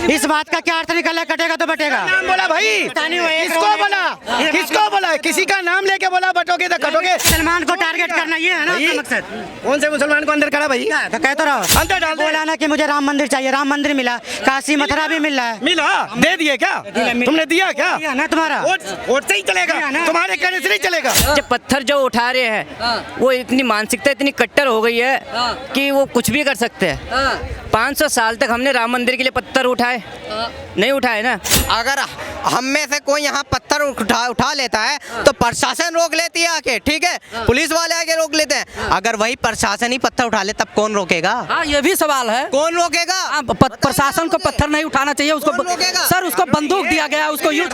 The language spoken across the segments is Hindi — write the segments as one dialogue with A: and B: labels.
A: इस बात का क्या अर्थ निकला, कटेगा तो बटेगा।
B: नाम बोला भाई, किसको बोला, किसको बोला? किसी का नाम लेके बोला बटोगे तो कटोगे।
A: मुसलमान को टारगेट करना ये है ना आपका मकसद।
B: कौन से मुसलमान को अंदर करा भाई?
A: तो कह तो रहो,
B: अंदर डाल दे।
A: बोला ना कि मुझे राम मंदिर चाहिए, राम मंदिर मिला, काशी मथुरा भी मिल रहा है।
B: मिला, दे दिए क्या? तुमने दिया क्या?
A: ना तुम्हारा
B: वोट से ही चलेगा, तुम्हारे कहने से नहीं चलेगा।
C: जो पत्थर जो उठा रहे हैं वो इतनी मानसिकता इतनी कट्टर हो गई है कि वो कुछ भी कर सकते हैं। 500 साल तक हमने राम मंदिर के लिए पत्थर उठाए, नहीं उठाए ना।
D: अगर हम में से कोई यहाँ पत्थर उठा लेता है तो प्रशासन रोक लेती है आके, ठीक है, पुलिस वाले आके रोक लेते हैं। अगर वही प्रशासन ही पत्थर उठा ले तब कौन रोकेगा?
E: हाँ, ये भी सवाल है,
D: कौन रोकेगा?
E: प्रशासन को पत्थर नहीं उठाना चाहिए, उसको सर उसको बंदूक दिया गया, उसको यूज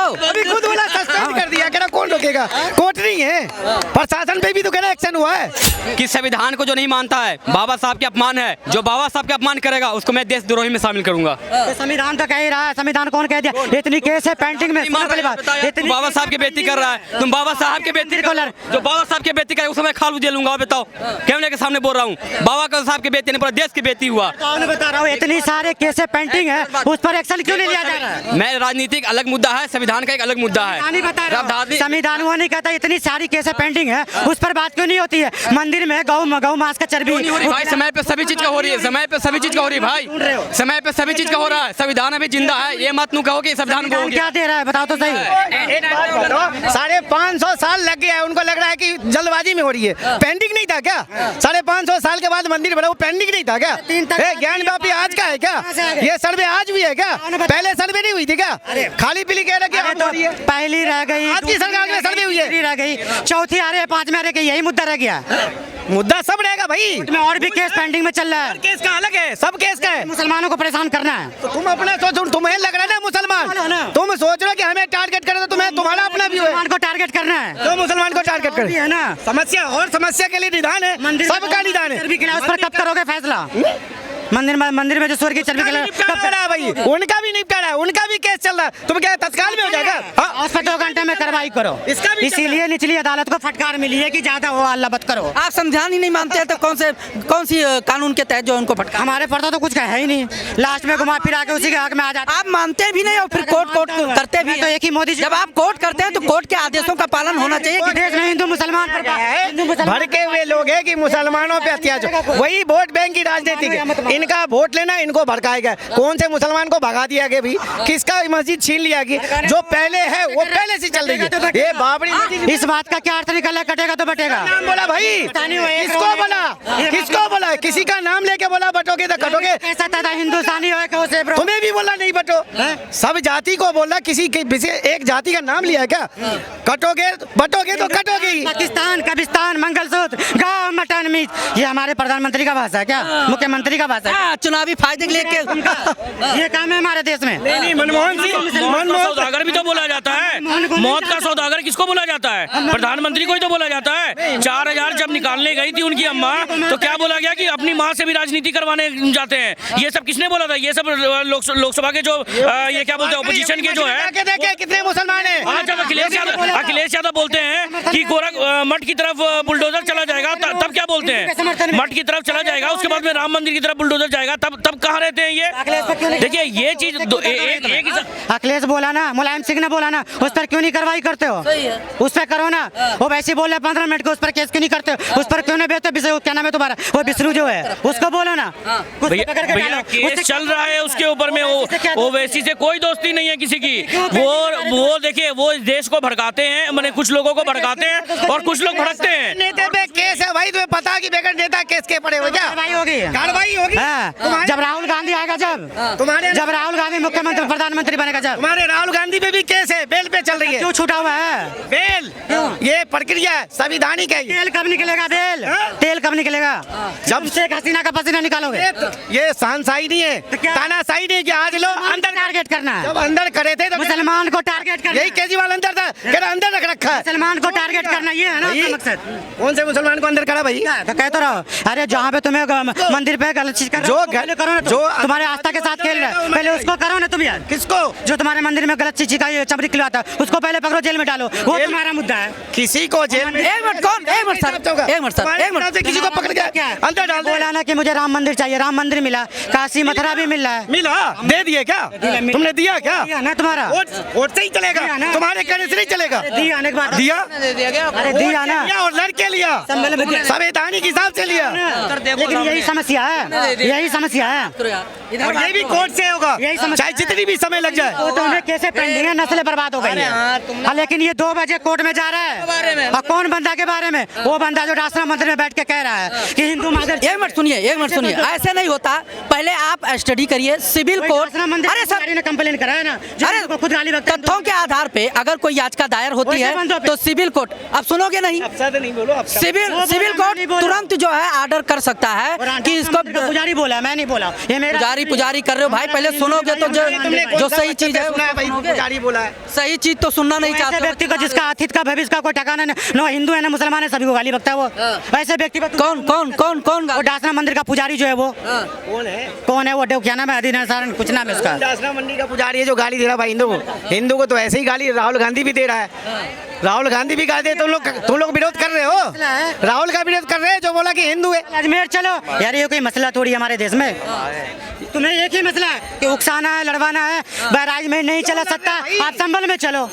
B: अभी खुद बोला सस्पेंड कर दिया, कह रहा कौन रोकेगा? कोर्ट नहीं है, प्रशासन पे भी तो कह रहा एक्शन हुआ है।
F: कि संविधान को जो नहीं मानता है बाबा साहब के अपमान है, जो बाबा साहब के अपमान करेगा उसको मैं देशद्रोही में शामिल करूंगा।
A: संविधान तो कह ही रहा है, संविधान कौन कह दिया? इतनी केस है पेंटिंग में।
F: तुम बाबा साहब की बेइज्जती कर रहा है, तुम बाबा साहब के बेइज्जती को जो बाबा साहब की बेइज्जती करे उस समय खाल उजे लूंगा। बताओ, कैमरे के सामने बोल रहा हूँ, बाबा का साहब की बेइज्जती नहीं, पूरा देश की बेइज्जती हुआ।
A: बता रहा हूँ, इतनी सारे केस है पेंटिंग है, उस पर एक्शन क्यों नहीं लिया जा रहा है?
F: मैं राजनीतिक अलग मुद्दा है, संविधान का एक अलग मुद्दा है।
A: संविधान वो नहीं कहता इतनी सारी केस पेंडिंग है, उस पर बात क्यों नहीं होती है? मंदिर में गौ मांस का चर्बी
F: भाई समय पे सभी चीज का हो रही है, समय पे सभी चीज का हो रही है भाई, समय पे सभी चीज का हो रहा है। संविधान अभी जिंदा है, ये मत नू कहो कि संविधान को
A: क्या दे रहा है, बताओ तो सही।
B: 550 साल लग गया है, उनको लग रहा है कि जल्दबाजी में हो रही है। पेंडिंग नहीं था क्या? 550 साल के बाद मंदिर बना, वो पेंडिंग नहीं था क्या? ज्ञान व्यापी आज का है क्या? ये सर्वे आज भी है क्या? पहले सर्वे नहीं हुई थी क्या? खाली पीली कह रहे
A: पहली रह गई,
B: आज की सरकार में सर्वे हुई है,
A: रह गई, चौथी आ रही है, 5 में आ रही है, यही मुद्दा रह गया।
B: मुद्दा सब रहेगा भाई,
A: में और भी केस पेंडिंग में चल रहा है।
B: केस का अलग है, सब केस का है।
A: मुसलमानों को परेशान करना है
B: तो तुम अपना सोचो, तुम्हें लग रहा है ना मुसलमान, तुम सोच रहे हो कि हमें टारगेट करे, तो तुम्हें तुम्हारा अपना भी है,
A: मुसलमान को टारगेट करना है,
B: तो मुसलमान को टारगेट कर
A: है ना।
B: समस्या और समस्या के लिए निदान है, सबका निदान है।
A: उस पर कब करोगे फैसला? मंदिर में जो स्वर्ग की चर्बी
B: भाई, उनका भी निपटारा है, उनका भी केस चल रहा है, तुम क्या तत्काल में हो जाएगा?
A: उस पर 2 घंटे में कार्रवाई करो। इसीलिए निचली अदालत को फटकार मिली है कि ज्यादा वो अल्लाह मत करो।
E: आप संविधान ही नहीं मानते हैं तो कौन सी कानून के तहत जो उनको फटकार?
A: हमारे पढ़ता तो कुछ है ही नहीं, लास्ट में घुमा फिरा के उसी के हक में आ जाता।
E: आप मानते भी नहीं और फिर कोर्ट करते भी
A: तो एक ही मोदी।
E: जब आप कोर्ट करते हैं तो कोर्ट के आदेशों का पालन होना चाहिए कि
A: देश में हिंदू मुसलमान
B: भड़के हुए लोग हैं कि मुसलमानों पे अत्याचार, वही वोट बैंक की राजनीति है, इनका वोट लेना, इनको भड़काया गया। कौन से मुसलमान को भगा दिया गया भी? किसका मस्जिद छीन लिया गया? जो पहले है वो पहले से चल रही है। ये बाबरी मस्जिद,
A: इस बात का क्या अर्थ निकला, कटेगा तो बटेगा।
B: नाम बोला भाई, किसको बोला, किसको बोला? किसी का नाम लेके बोला बटोगे तो कटोगे।
A: ऐसा था हिंदुस्तानी हो के उसे
B: तुम्हें भी बोला नहीं बटो, सब जाति को बोला, किसी एक जाति का नाम लिया क्या? कटोगे बटोगे तो कटोगे ही।
A: पाकिस्तान, कब्रिस्तान, मंगलसूत्र, गाँव, मटन, मीट, ये हमारे प्रधानमंत्री का भाषा है क्या? मुख्यमंत्री का भाषा है?
E: चुनावी फायदे के लिए
A: ये काम है हमारे देश में।
B: नहीं, मनमोहन सिंह,
F: मौत का सौदागर भी तो बोला जाता है। मौत का सौदागर किसको बोला जाता है? प्रधानमंत्री को ही तो बोला जाता है। 4000 जब निकालने गई थी उनकी अम्मा, तो क्या बोला गया कि अपनी माँ से भी राजनीति करवाने जाते हैं? ये सब किसने बोला था? ये सब लोकसभा के जो ये क्या बोलते हैं ऑपोजिशन के जो है,
B: कितने मुसलमान हैं?
F: आज जब अखिलेश यादव बोलते हैं कि मठ की तरफ बुलडोजर चला जाएगा, तब क्या बोलते हैं? मठ की तरफ चला जाएगा, उसके बाद में राम मंदिर की तरफ बुलडोजर जाएगा, तब कहाँ रहते हैं ये? देखिए ये चीज
A: अखिलेश बोला ना, मुलायम सिंह ने बोला ना, उस पर क्यों नहीं कार्रवाई करते हो? उस पर करो ना। वो वैसे बोल रहे 15 मिनट के, उस पर केस क्यों नहीं करते हो? उस पर क्यों नहीं भेजते? क्या नाम है तुम्हारा? वो विष्णु जो है, उसको बोलो ना।
F: भैया केस चल रहा है उसके ऊपर में, वो वैसी से कोई दोस्ती नहीं है किसी की। वो देखिए, वो इस देश को भड़काते हैं, मैंने कुछ लोगों को भड़काते हैं और कुछ लोग भड़कते हैं।
B: नेता पे केस है भाई, तुम्हें पता कि बेगर नेता केस के पड़े हो क्या? कार्रवाई होगी
A: जब राहुल गांधी आएगा, जब राहुल गांधी मुख्यमंत्री प्रधानमंत्री बनेगा, जब
B: तुम्हारे राहुल गांधी पे भी केस है, बेल पे चल रही है।
A: क्यों छूटा हुआ है
B: बेल? ये प्रक्रिया संविधानिक है।
A: तेल कब निकलेगा? तेल कब निकलेगा? जब शेख हसीना का पसीना निकालोगे।
B: ये शानशाही नहीं है, तानाशाही नहीं कि आज लोग
A: अंदर टारगेट करना है।
B: जब अंदर करे थे तो
A: मुसलमान को टारगेट करना,
B: यही केजरीवाल अंदर करता है, कह रहा अंदर रख रखा है।
A: मुसलमान को टारगेट करना ये है ना
B: भाई,
A: आपका मकसद?
B: कौन से मुसलमान को अंदर करा भाई?
A: तो कहते रहो, अरे जहाँ पे तुम्हें मंदिर पे गलत चीज कर रहे हो,
B: जो
A: उसको पहले करो ना,
B: जो
A: तुम्हारे आस्था के साथ खेल रहे हैं, पहले उसको करो ना तुम यार।
B: किसको?
A: जो तुम्हारे मंदिर में गलत चीज का ये चमड़ी खिलवाता है, उसको पहले पकड़ो, जेल में डालो, वो तुम्हारा मुद्दा है।
B: किसी को जेल में
E: एक मिनट कौन, एक मिनट सर, एक मिनट सर, एक मिनट।
B: किसी को पकड़ के अंदर डाल
A: बोला ना कि मुझे राम मंदिर चाहिए, राम मंदिर मिला, काशी मथुरा भी मिल रहा है।
B: मिला, दे दिए क्या? तुमने दिया क्या?
A: दिया ना तुम्हारा,
B: वोट से ही चलेगा,
A: दिया ना।
B: तुम्हारे कहने से नहीं चलेगा।
A: दिया आने के बाद
B: दिया,
A: अरे दिया ना,
B: लिया और लड़के लिया, संवैधानिक हिसाब से लिया।
A: लेकिन यही समस्या है, यही समस्या है,
B: और ये भी कोर्ट से होगा,
A: यही समझ-
B: चाहे जितनी भी समय लग जाए।
A: वो तो उन्हें कैसे पेंडिंग है, नस्लें बर्बाद हो गई है। हाँ, लेकिन ये 2 बजे कोर्ट में जा रहा है, और कौन बंदा के बारे में? वो बंदा जो राष्ट्र मंदिर में बैठ के कह रहा है कि हिंदू मदर।
E: एक मिनट सुनिए, एक मिनट सुनिए, ऐसे नहीं होता। पहले आप स्टडी करिए सिविल कोर्ट। अरे सर
A: ने कंप्लेन करा है ना,
E: अरे
A: खुद गाली बकता है।
E: तथ्यों के आधार पे अगर कोई याचिका दायर होती
A: वैसे
E: है
A: बंद हो
E: तो सिविल कोर्ट, अब सुनोगे नहीं,
B: नहीं बोलो,
E: सिविल
A: वो
E: सिविल
A: बोला, मैं नहीं
E: कोर्ट
A: बोला।
E: तुरंत जो है ऑर्डर कर सकता है कि इसको
A: पुजारी बोला, मैं नहीं बोला, ये मेरा
E: पुजारी कर रहे हो भाई, पहले सुनोगे तो जो सही चीज है
B: सुना है भाई, पुजारी बोला है।
E: सही चीज तो सुनना नहीं
A: ऐसे
E: चाहते।
A: व्यक्ति को जिसका अतीत का भविष्य का कोई ठिकाना नहीं, न हिंदू है न मुसलमान है, सभी को गाली बकता है वो। ऐसे व्यक्ति को
E: कौन कौन कौन कौन
A: वो डासना मंदिर का पुजारी जो है वो
B: कौन है?
A: कौन है? वो क्या नाम है? अधीन कुछ नाम है उसका।
B: दासना मंडी का पुजारी है जो गाली दे रहा भाई हिंदू को। हिंदू को तो ऐसे ही गाली राहुल गांधी भी दे रहा है। राहुल गांधी भी गाली दे, तुम लोग विरोध कर रहे हो। राहुल का विरोध कर रहे हैं जो बोला कि हिंदू है।
A: अजमेर चलो यार, ये कोई मसला थोड़ी है हमारे देश में। तुम्हें एक ही मसला है कि उकसाना है, लड़वाना है। बहराइच में नहीं चला सकता, आप संभल में चलो।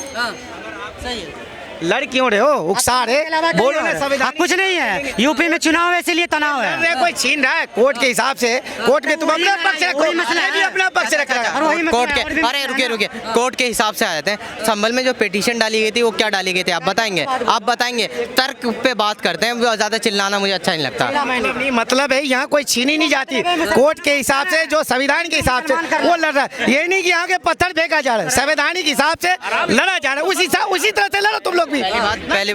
B: लड़ क्यों रहे हो? उकसा रहे, बोलो ना संविधान।
A: कुछ नहीं है, यूपी में चुनाव है इसीलिए तनाव है।
B: अरे कोई छीन रहा है कोर्ट के हिसाब से, कोर्ट में तुम अपना पक्ष रखो,
A: वही मसला है।
B: मैं भी अपना पक्ष रख रहा
A: और वही मसला
D: कोर्ट
A: है,
D: के,
A: और भी
D: अरे
A: मसला
D: रुकिए कोर्ट के हिसाब से आ जाते हैं। संभल में जो पिटीशन डाली गई थी वो क्या डाली गई थी आप बताएंगे? आप बताएंगे, तर्क पे बात करते हैं, वो ज्यादा चिल्लाना मुझे अच्छा नहीं लगता।
B: नहीं, मतलब है यहाँ कोई छीनी नहीं जाती। कोर्ट के हिसाब से, जो संविधान के हिसाब से वो लड़ रहा है। ये नहीं कि यहाँ के पत्थर फेंका जा रहा है, संवैधानिक हिसाब से लड़ा जा रहा है। उसी तरह से लड़ो तुम लोग भी।
D: पहले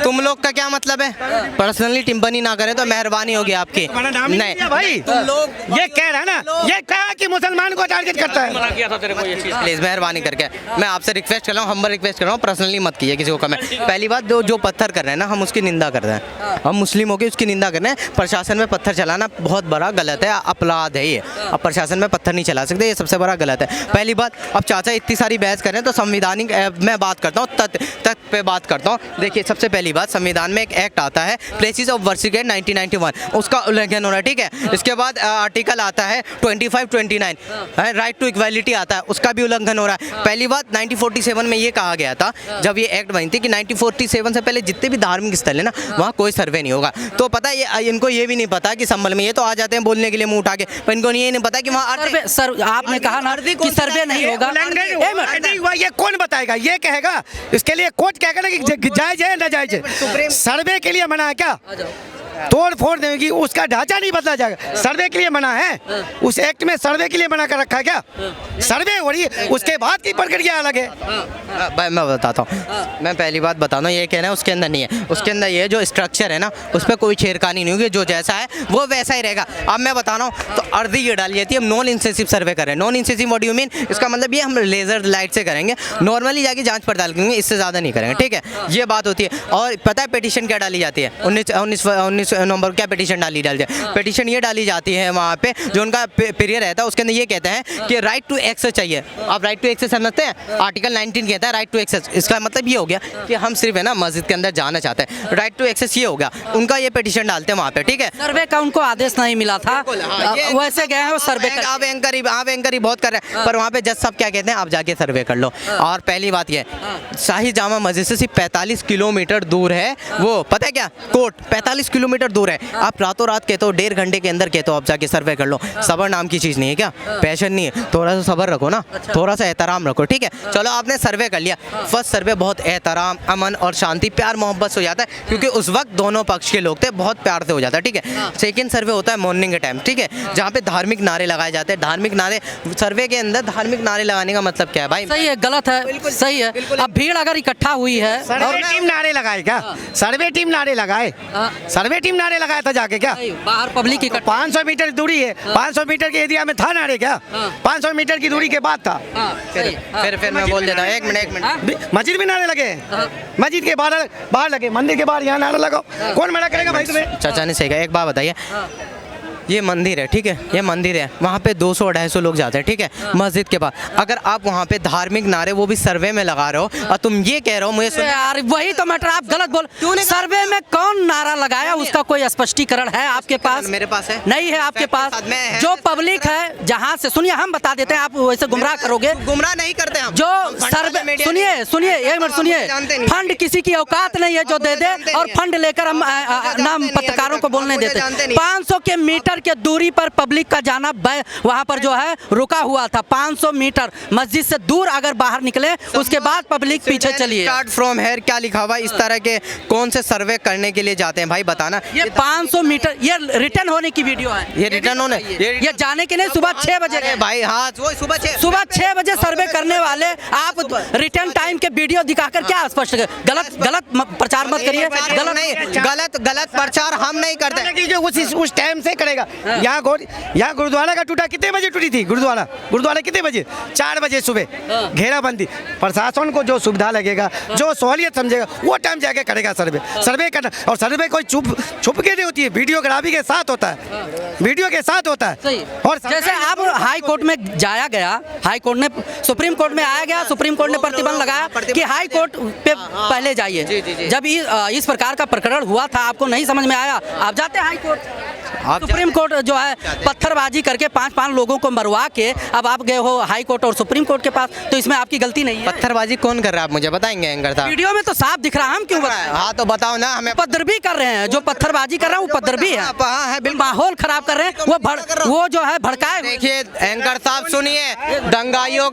D: तुम लोग का क्या मतलब है? पर्सनली टिम्पनी ना करें तो मेहरबानी होगी आपकी।
B: नहीं भाई, तुम लोग ये कह रहा है ना, ये कहा कि मुसलमान को टारगेट करता है।
F: मना किया था तेरे को ये चीज।
D: प्लीज मेहरबानी करके मैं आपसे रिक्वेस्ट कर रहा हूँ, हम्बल रिक्वेस्ट कर रहा हूँ, पर्सनली मत कीजिए किसी को कमेंट। पहली बात, जो पत्थर कर रहे हैं ना, हम उसकी निंदा कर रहे हैं, हम मुस्लिम होकर उसकी निंदा कर रहे हैं। प्रशासन में पत्थर चलाना बहुत बड़ा गलत है, अपराध है ये। अब प्रशासन में पत्थर नहीं चला सकते, ये सबसे बड़ा गलत है पहली बात। अब चाचा इतनी सारी बहस कर रहे हैं तो संवैधानिक मैं बात करता हूँ, तथ्य पे बात करता हूँ। देखिए सबसे पहली बात, संविधान में एक एक्ट आता है प्लेसेस ऑफ वर्शिप 1991, उसका उल्लंघन हो रहा है, ठीक है। इसके बाद आर्टिकल आता है 25-29, राइट टू इक्वालिटी आता है, उसका भी उल्लंघन हो रहा है। पहली बात, 1947 में ये कहा गया था जब ये एक्ट बनी थी कि 1947 से पहले जितने भी धार्मिक स्थल है ना, वहाँ कोई सर्वे नहीं होगा। तो पता है इनको ये भी नहीं पता कि संभल में, ये तो आ जाते हैं बोलने के लिए मुंह उठा के, पर इनको ये नहीं पता कि वहाँ
E: सर आपने कहा ना कि सर्वे नहीं होगा।
B: नहीं हुआ, ये कौन बताएगा? ये कहेगा, इसके लिए कोर्ट कहेगा ना कि जायज है ना जायज है। सर्वे के लिए मना है क्या? तोड़ फोड़ देगी, उसका ढांचा नहीं बदला जाएगा। सर्वे के लिए मना है, उस एक्ट में सर्वे के लिए मना कर रखा है क्या? सर्वे हो रही है, उसके बाद की प्रक्रिया अलग है।
D: भाई मैं बताता हूँ, मैं पहली बात बताता हूँ, ये कहना है उसके अंदर नहीं है, उसके अंदर ये जो स्ट्रक्चर है ना, उस पर कोई छेड़खानी नहीं होगी, जो जैसा है वो वैसा ही रहेगा। अब मैं बता रहा हूँ, तो अर्जी ये डाली जाती है, हम नॉन इंसेसिव सर्वे कर रहे हैं। Non इंसेसिव what do you mean? इसका मतलब ये हम लेजर लाइट से करेंगे, नॉर्मली जाके जांच पड़ताल करेंगे, इससे ज़्यादा नहीं करेंगे, ठीक है। ये बात होती है। और पता है पिटीशन क्या डाली जाती है? 19 नवंबर क्या पिटीशन डाली जाए? पिटीशन ये डाली जाती है वहाँ पे, जो उनका पीरियड रहता है उसके अंदर ये कहते हैं कि राइट टू एक्सेस चाहिए। आप राइट टू एक्सेस समझते हैं? आर्टिकल 19 कहता है राइट टू एक्सेस। इसका मतलब ये हो गया कि हम सिर्फ है ना मस्जिद के अंदर जाना चाहते हैं, राइट टू एक्सेस ये हो गया। उनका ये पिटीशन डालते हैं वहाँ पे, ठीक है।
E: सर्वे का उनको आदेश नहीं मिला था, वैसे गए हैं वो सर्वे कर।
D: आप एंकर ही बहुत कर रहे हैं, पर वहाँ पे जज साहब क्या कहते हैं, आप जाके सर्वे कर लो। और पहली बात ये, शाही जामा मस्जिद से सिर्फ 45 किलोमीटर दूर है वो, पता है क्या? कोर्ट 45 किलोमीटर दूर है। आप रातों रात कहते हो, 1.5 घंटे के अंदर कहते हो आप जाके सर्वे कर लो। सबर नाम की चीज़ नहीं है क्या? पैशन नहीं है, थोड़ा सा सबर रखो ना, थोड़ा सा एहतराम रखो, ठीक है। चलो आपने सर्वे कर लिया, फर्स्ट सर्वे बहुत एहतराम, अमन और शांति, प्यार मोहब्बत से हो जाता है, क्योंकि उस वक्त दोनों पक्ष के लोग थे, बहुत प्यार से हो जाता है, ठीक है। सेकंड सर्वे होता है मॉर्निंग के टाइम, ठीक है, जहाँ यहाँ पे धार्मिक नारे लगाए जाते हैं। धार्मिक नारे, सर्वे के अंदर धार्मिक नारे लगाने का मतलब क्या है भाई?
E: सही है, गलत है, सही है। अब भीड़ अगर इकट्ठा हुई है
B: सर्वे टीम नारे लगाए क्या? सर्वे टीम नारे लगाए, सर्वे टीम नारे लगाया था जाके क्या?
E: बाहर पब्लिक इकट्ठा,
B: 500 मीटर दूरी है, 500 मीटर के एरिया में था नारे क्या? 500 मीटर की दूरी के बाद था।
D: फिर मैं बोल देता हूँ, एक मिनट।
B: मस्जिद में नारे लगे, मस्जिद के बाहर लगे, मंदिर के बाहर यहाँ नारा लगाओ, कौन मना करेगा भाई तुम्हें?
D: चाचा ने सही कहा। एक बात बताइए, ये मंदिर है, ठीक है, ये मंदिर है, वहाँ पे 200-250 लोग जाते हैं, ठीक है, मस्जिद के पास। अगर आप वहाँ पे धार्मिक नारे वो भी सर्वे में लगा रहे हो और तुम ये कह रहे हो मुझे
E: यार वही तो मैटर, आप गलत बोल। सर्वे में कौन नारा लगाया उसका कोई स्पष्टीकरण है आपके पास?
D: मेरे पास है,
E: नहीं है आपके पास। जो पब्लिक है जहाँ से, सुनिए हम बता देते हैं, आप वैसे गुमराह करोगे।
D: गुमराह नहीं करते हम।
E: जो सर्वे, सुनिए एक मिनट सुनिए, फंड किसी की औकात नहीं है जो दे दे और फंड लेकर हम नाम पत्रकारों को बोलने देते। 500 के मीटर के दूरी पर पब्लिक का जाना वहां पर जो है रुका हुआ था। 500 मीटर मस्जिद से दूर अगर बाहर निकले उसके बाद पब्लिक पीछे चलिए।
D: स्टार्ट फ्रॉम हेयर क्या लिखा हुआ है? इस तरह के कौन से सर्वे करने के लिए जाते हैं भाई, बताना।
E: ये 500 मीटर, ये रिटर्न होने की वीडियो है।
D: ये रिटर्न होने,
E: ये जाने के लिए सुबह 6 बजे गए
D: भाई। हाँ, वो सुबह
E: 6 बजे सर्वे करने वाले आप रिटर्न टाइम के वीडियो दिखाकर क्या स्पष्ट? गलत प्रचार मत करिए।
D: गलत नहीं, गलत प्रचार हम नहीं करते।
B: उस टाइम से करेगा। यहाँ गुरुद्वारा का टूटा, कितने बजे टूटी थी गुरुद्वारा कितने बजे? 4 बजे सुबह घेराबंदी। प्रशासन को जो सुविधा लगेगा, जो सहूलियत समझेगा, वो टाइम जाके करेगा सर्वे करना। और सर्वे कोई छुप के नहीं होती है, वीडियोग्राफी के साथ होता है, वीडियो के साथ होता है।
E: और जैसे आप हाई कोर्ट में जाया गया, हाई कोर्ट ने, सुप्रीम कोर्ट में आया गया, सुप्रीम कोर्ट ने प्रतिबंध लगाया कि हाई कोर्ट पे पहले जाइए। जब इस प्रकार का प्रकरण हुआ था, आपको नहीं समझ में आया, आप जाते हाई कोर्ट। सुप्रीम कोर्ट जो है पत्थरबाजी करके 5 लोगों को मरवा के अब आप गए हो हाई कोर्ट और सुप्रीम कोर्ट के पास, तो इसमें आपकी गलती नहीं है।
D: पत्थरबाजी कौन कर रहा है, आप मुझे बताएंगे एंकर साहब?
E: वीडियो में तो साफ दिख रहा है, हम क्यों बताएं?
D: हाँ तो बताओ ना हमें।
E: उपद्रवी कर रहे हैं, जो पत्थरबाजी कर रहे हैं वो उपद्रवी है, माहौल खराब कर रहे हैं, वो जो है भड़काए।
D: देखिए एंकर साहब सुनिए, दंगाइयों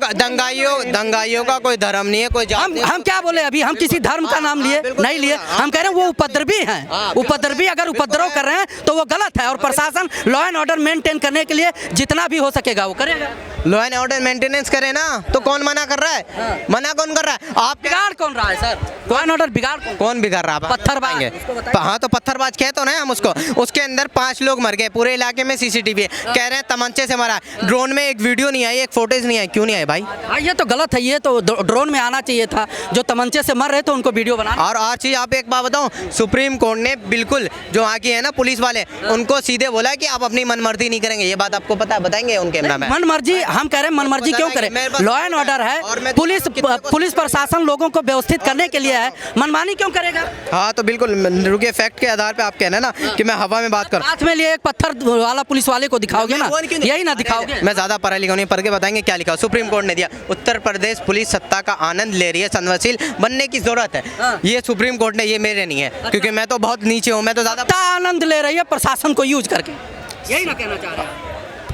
D: का कोई धर्म नहीं है, कोई जात।
E: हम क्या बोले अभी? हम किसी धर्म का नाम लिए नहीं लिए, हम कह रहे हैं वो उपद्रवी हैं। उपद्रवी अगर उपद्रव कर रहे हैं तो वो गलत है, और प्रशासन लॉ एंड ऑर्डर मेंटेन करने के लिए जितना भी हो सकेगा वो करेगा।
D: लॉ एंड ऑर्डर मेंटेनेंस करे ना, तो कौन मना कर रहा है? मना कौन कर रहा है? आप
E: बिगाड़ कौन रहा है सर? लॉ एंड ऑर्डर बिगाड़
D: कौन बिगाड़ रहा है?
E: पत्थरबाज।
D: हाँ तो पत्थरबाज कहते हो ना हम उसको। उसके अंदर 5 लोग मर गए, पूरे इलाके में सीसीटीवी है, कह रहे हैं तमंचे से मरा। ड्रोन में एक वीडियो नहीं आई, एक फोटेज नहीं आई, क्यों नहीं आई भाई?
E: ये तो गलत है, ये तो ड्रोन में आना चाहिए था। जो तमंचे से मर रहे थे उनको वीडियो बनाना।
D: और चीज आप एक बात बताऊं, सुप्रीम कोर्ट ने बिल्कुल जो वहाँ की है ना पुलिस वाले, उनको सीधे बोला कि आप अपनी मनमर्जी नहीं करेंगे। ये बात आपको पता है? बताएंगे उनके कैमरा में।
E: मनमर्जी हम कह रहे हैं, मनमर्जी क्यों करें? लॉ एंड ऑर्डर है, पुलिस प्रशासन लोगों को व्यवस्थित करने के लिए है, मनमानी क्यों करेगा?
D: हाँ तो बिल्कुल रुके, फैक्ट के आधार पे आप कहना ना कि मैं हवा में बात करूं।
E: हाथ में लिए एक पत्थर वाला पुलिस वाले को दिखाओगे ना, यही ना दिखाओगे?
D: मैं ज्यादा पढ़ा लिखा नहीं, पढ़ के बताएंगे क्या लिखा। सुप्रीम कोर्ट ने दिया, उत्तर प्रदेश पुलिस सत्ता का आनंद ले रही है, संवेदनशील बनने की जरूरत है। ये सुप्रीम कोर्ट ने, ये मेरे नहीं है, क्योंकि मैं तो बहुत नीचे हूँ, मैं तो ज्यादा
E: आनंद ले रही है प्रशासन को यूज करके, यही ना कहना चाह रहे हैं?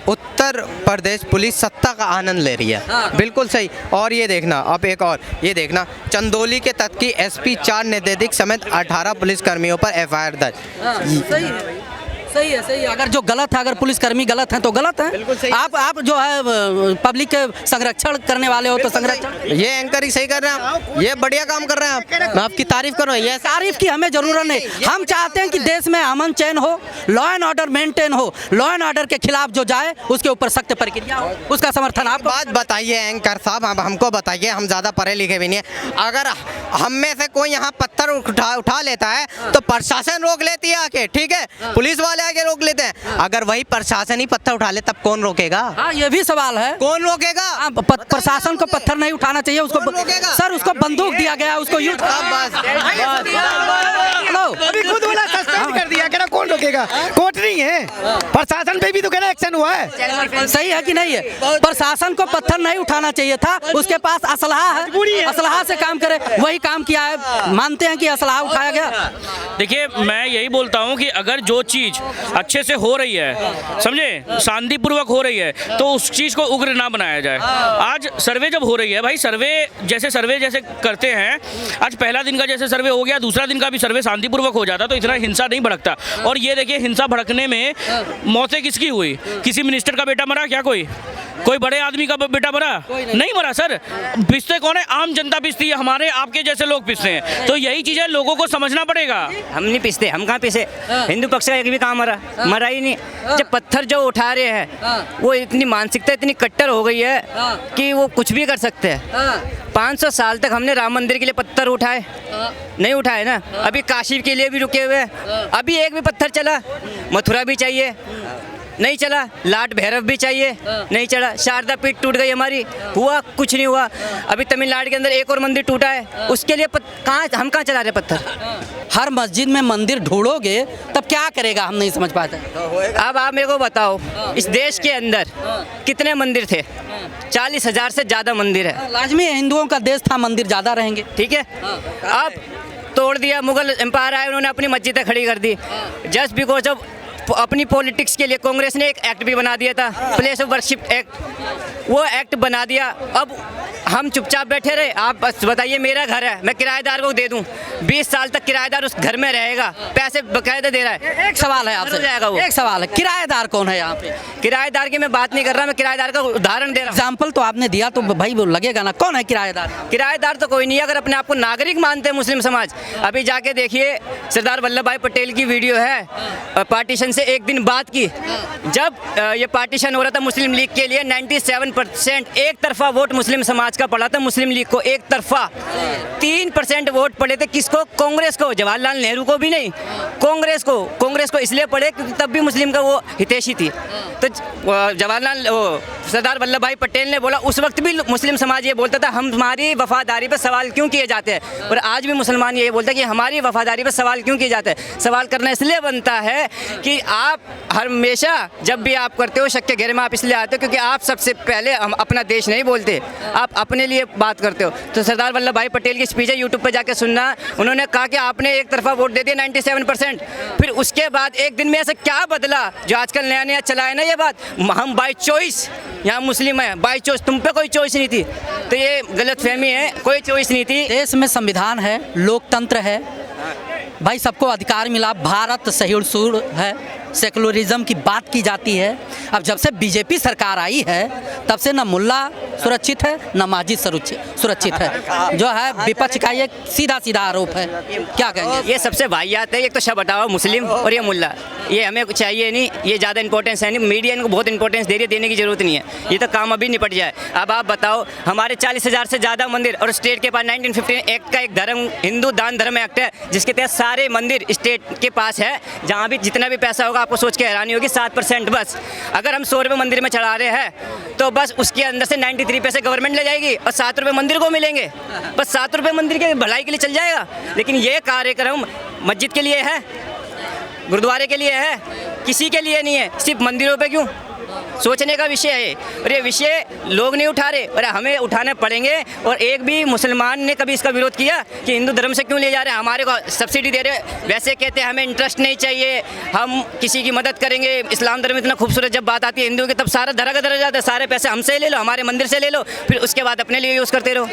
D: उत्तर प्रदेश पुलिस सत्ता का आनंद ले रही है, बिल्कुल सही। और ये देखना, अब एक और ये देखना, चंदौली के तक की एसपी 4 निदेशक समेत 18 पुलिसकर्मियों पर एफआईआर दर्ज।
E: सही है। अगर जो गलत है, अगर पुलिसकर्मी गलत हैं तो गलत है। आप जो है पब्लिक के संरक्षण करने वाले हो तो संरक्षण।
D: ये एंकर ही सही कर रहे हैं, ये बढ़िया काम कर रहे हैं आप, मैं आपकी तारीफ करूँ। ये
E: तारीफ की हमें जरूरत नहीं, हम चाहते हैं कि देश में अमन चैन हो, लॉ एंड ऑर्डर मेंटेन हो, लॉ एंड ऑर्डर के खिलाफ जो जाए उसके ऊपर सख्त प्रक्रिया हो, उसका समर्थन। आप
D: बात बताइए एंकर साहब, हमको बताइए, हम ज्यादा पढ़े लिखे भी नहीं है। अगर हम में से कोई यहाँ पत्थर उठा लेता है तो प्रशासन रोक लेती है आके, ठीक है, पुलिस वाले आके रोक लेते हैं। अगर वही प्रशासन ही पत्थर उठा ले तब कौन रोकेगा?
E: हाँ ये भी सवाल है,
D: कौन रोकेगा?
E: प्रशासन को पत्थर नहीं उठाना चाहिए, उसको सर उसको बंदूक दिया गया, उसको यूज
B: अभी खुद बोला सस्पेंड कर दिया, कह कौन रोकेगा? कोर्ट नहीं है, प्रशासन पे भी तो कहना एक्शन हुआ है।
E: सही है कि नहीं है? प्रशासन को पत्थर नहीं उठाना चाहिए था, उसके पास असलहा है, असलहा से काम करे, वही काम किया है। मानते हैं कि असलहा उठाया गया।
F: देखिए मैं यही बोलता हूँ कि अगर जो चीज़ अच्छे से हो रही है, समझे, शांतिपूर्वक हो रही है, तो उस चीज़ को उग्र ना बनाया जाए। आज सर्वे जब हो रही है भाई, सर्वे जैसे करते हैं, आज पहला दिन का जैसे सर्वे हो गया, दूसरा दिन का भी सर्वे शांतिपूर्वक हो जाता तो इतना हिंसा नहीं भड़कता। और ये देखिए, हिंसा भड़कने में मौतें किसकी हुई? किसी मिनिस्टर का बेटा मरा क्या? कोई बड़े आदमी का बेटा मरा? नहीं मरा सर। पिसते कौन है? आम जनता पिसती है, हमारे आपके जैसे लोग पिसते हैं। तो यही चीज़ें लोगों को समझना पड़ेगा।
C: हम नहीं पिसते, हम कहाँ पिसे? हिंदू पक्ष का एक भी कहाँ मरा ही नहीं। जब पत्थर जो उठा रहे हैं वो इतनी मानसिकता इतनी कट्टर हो गई है कि वो कुछ भी कर सकते हैं। 500 साल तक हमने राम मंदिर के लिए पत्थर उठाए, नहीं उठाए ना। अभी काशी के लिए भी रुके हुए हैं, अभी एक भी पत्थर चला। मथुरा भी चाहिए, नहीं चला। लाट भैरव भी चाहिए, नहीं चला। शारदा पीठ टूट गई हमारी, हुआ कुछ नहीं हुआ। अभी तमिलनाडु के अंदर एक और मंदिर टूटा है, उसके लिए हम कहाँ चला रहे पत्थर?
E: हर मस्जिद में मंदिर ढूंढोगे तब क्या करेगा, हम नहीं समझ पाते।
C: अब आप मेरे को बताओ, इस देश के अंदर कितने मंदिर थे? 40,000 से ज़्यादा मंदिर है।
E: लाजमी हिंदुओं का देश था, मंदिर ज़्यादा रहेंगे।
C: ठीक है, अब तोड़ दिया। मुगल एम्पायर आए, उन्होंने अपनी मस्जिदें खड़ी कर दी जस्ट बिकॉज ऑफ अपनी पॉलिटिक्स के लिए। कांग्रेस ने एक एक्ट भी बना दिया था, प्लेस ऑफ वर्शिप एक्ट, वो एक्ट बना दिया। अब हम चुपचाप बैठे रहे? आप बस बताइए, मेरा घर है, मैं किराएदार को दे दूं, 20 साल तक किराएदार उस घर में रहेगा, पैसे बकायदे दे रहा है।
E: एक सवाल है आपसे,
C: जाएगा वो।
E: एक सवाल है, किराएदार कौन है यहाँ पे?
C: किराएदार की मैं बात नहीं कर रहा, मैं किराएदार का उदाहरण दे रहा हूँ।
E: एग्जाम्पल तो आपने दिया तो भाई वो लगेगा ना, कौन है किराएदार?
C: किराएदार तो कोई नहीं है, अगर अपने आप को नागरिक मानते हैं मुस्लिम समाज। अभी जाके देखिए, सरदार वल्लभ भाई पटेल की वीडियो है, पार्टीशन से एक दिन बाद की, जब ये पार्टीशन हो रहा था मुस्लिम लीग के लिए, 97% एक तरफा वोट मुस्लिम समाज का पड़ा था मुस्लिम लीग को, एक तरफा। 3% वोट पड़े थे किसको? कांग्रेस को। जवाहरलाल नेहरू को भी नहीं, कांग्रेस को इसलिए पड़े क्योंकि तब भी मुस्लिम का वो हितैषी थी। तो सरदार वल्लभ भाई पटेल ने बोला, उस वक्त भी मुस्लिम समाज ये बोलता था हमारी वफादारी पर सवाल क्यों किए जाते हैं, और आज भी मुसलमान ये बोलते हैं कि हमारी वफादारी पर सवाल क्यों किए जाते हैं। सवाल करना इसलिए बनता है कि आप हमेशा जब भी आप करते हो, शक के घेरे में आप इसलिए आते हो क्योंकि आप सबसे पहले हम अपना देश नहीं बोलते, आप अपने लिए बात करते हो। तो सरदार वल्लभ भाई पटेल की स्पीच है, यूट्यूब पर जाके सुनना। उन्होंने कहा कि आपने एक तरफा वोट दे दिया 97%। फिर उसके बाद एक दिन में ऐसा क्या बदला जो आजकल नया नया चला है ना ये बात, हम बाई चॉइस यहाँ मुस्लिम है, बाई चॉइस। तुम पे कोई चॉइस नहीं थी, तो ये गलतफहमी है, कोई चॉइस नहीं थी।
E: देश में संविधान है, लोकतंत्र है भाई, सबको अधिकार मिला, भारत सहिष्णु है, सेकुलरिज्म की बात की जाती है। अब जब से बीजेपी सरकार आई है तब से न मुल्ला सुरक्षित है न मस्जिद सुरक्षित है, जो है विपक्ष का ये सीधा सीधा आरोप है। क्या कहेंगे?
C: ये सबसे वाहियात है। एक तो शब हटाओ मुस्लिम और ये मुल्ला, ये हमें चाहिए नहीं, ये ज़्यादा इंपॉर्टेंस है नहीं। मीडिया इनको बहुत इंपॉर्टेंस दे रही है, देने की जरूरत नहीं है, ये तो काम अभी निपट जाए। अब आप बताओ, हमारे 40,000 से ज़्यादा मंदिर, और स्टेट के पास 1915 एक्ट का एक धर्म, हिंदू दान धर्म एक्ट है, जिसके तहत सारे मंदिर स्टेट के पास है। जहाँ भी जितना भी पैसा होगा आपको सोच के हैरानी होगी, 7% बस। अगर हम 100 रुपये मंदिर में चढ़ा रहे हैं तो बस उसके अंदर से 93 पैसे गवर्नमेंट ले जाएगी और 7 रुपये मंदिर को मिलेंगे। बस 7 रुपये मंदिर के भलाई के लिए चल जाएगा। लेकिन ये कार्यक्रम मस्जिद के लिए है, गुरुद्वारे के लिए है, किसी के लिए नहीं है। सिर्फ मंदिरों पे क्यों? सोचने का विषय है, और ये विषय लोग नहीं उठा रहे, और हमें उठाने पड़ेंगे। और एक भी मुसलमान ने कभी इसका विरोध किया कि हिंदू धर्म से क्यों ले जा रहे हैं, हमारे को सब्सिडी दे रहे हैं, वैसे कहते हैं हमें इंटरेस्ट नहीं चाहिए, हम किसी की मदद करेंगे। इस्लाम धर्म इतना खूबसूरत जब बात आती है हिंदुओं की, तब सारा धरा का धरा जाता है, सारे पैसे हमसे ले लो, हमारे मंदिर से ले लो, फिर उसके बाद अपने लिए यूज़ करते रहो।